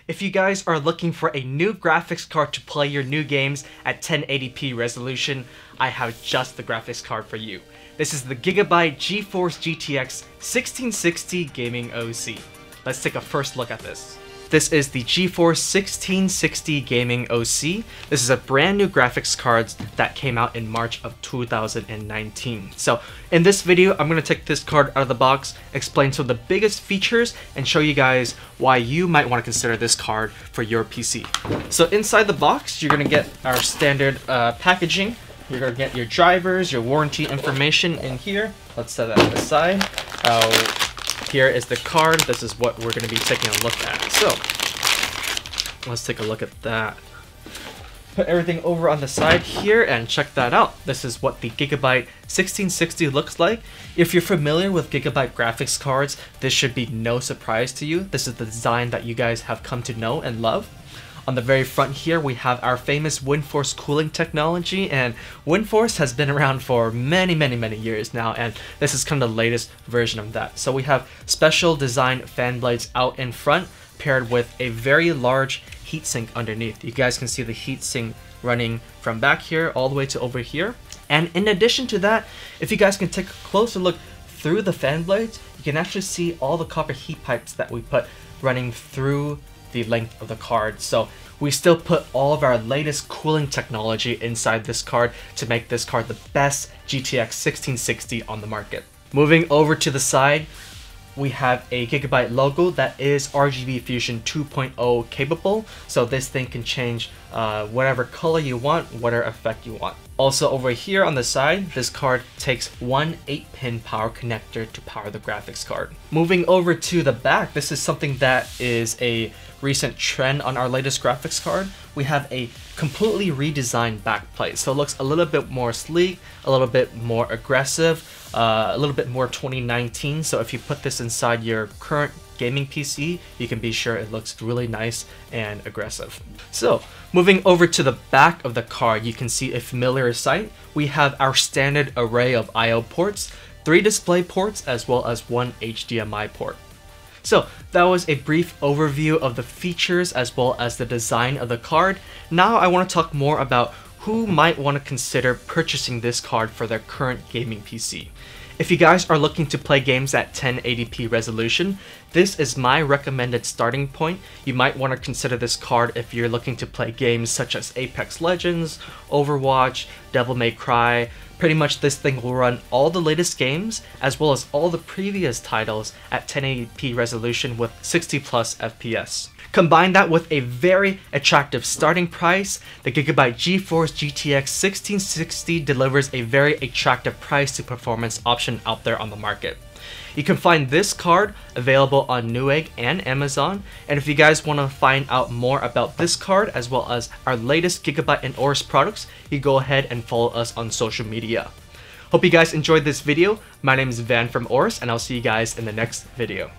If you guys are looking for a new graphics card to play your new games at 1080p resolution, I have just the graphics card for you. This is the GIGABYTE GeForce GTX 1660 Gaming OC. Let's take a first look at this. This is the GeForce 1660 Gaming OC. This is a brand new graphics card that came out in March of 2019. So in this video, I'm going to take this card out of the box, explain some of the biggest features, and show you guys why you might want to consider this card for your PC. So inside the box, you're going to get our standard packaging. You're going to get your drivers, your warranty information in here. Let's set that aside. Here is the card. This is what we're going to be taking a look at. So let's take a look at that. Put everything over on the side here and check that out. This is what the GIGABYTE 1660 looks like. If you're familiar with GIGABYTE graphics cards, this should be no surprise to you. This is the design that you guys have come to know and love. On the very front here, we have our famous WindForce cooling technology, and WindForce has been around for many years now, and this is kind of the latest version of that. So we have special design fan blades out in front, paired with a very large heatsink underneath. You guys can see the heatsink running from back here all the way to over here. And in addition to that, if you guys can take a closer look through the fan blades, you can actually see all the copper heat pipes that we put running through the length of the card. So we still put all of our latest cooling technology inside this card to make this card the best GTX 1660 on the market. Moving over to the side, we have a GIGABYTE logo that is RGB Fusion 2.0 capable, so this thing can change whatever color you want, whatever effect you want. Also over here on the side, this card takes one 8-pin power connector to power the graphics card. Moving over to the back, this is something that is a recent trend on our latest graphics card. We have a completely redesigned backplate, so it looks a little bit more sleek, a little bit more aggressive, a little bit more 2019. So if you put this inside your current gaming PC, you can be sure it looks really nice and aggressive. So moving over to the back of the card, you can see a familiar sight. We have our standard array of I/O ports, 3 display ports, as well as 1 HDMI port. So that was a brief overview of the features as well as the design of the card. Now I want to talk more about who might want to consider purchasing this card for their current gaming PC. If you guys are looking to play games at 1080p resolution, this is my recommended starting point. You might want to consider this card if you're looking to play games such as Apex Legends, Overwatch, Devil May Cry. Pretty much this thing will run all the latest games as well as all the previous titles at 1080p resolution with 60+ FPS. Combine that with a very attractive starting price, the GIGABYTE GeForce GTX 1660 delivers a very attractive price to performance option out there on the market. You can find this card available on Newegg and Amazon, and if you guys want to find out more about this card as well as our latest GIGABYTE and Aorus products, you go ahead and follow us on social media. Hope you guys enjoyed this video. My name is Van from Aorus, and I'll see you guys in the next video.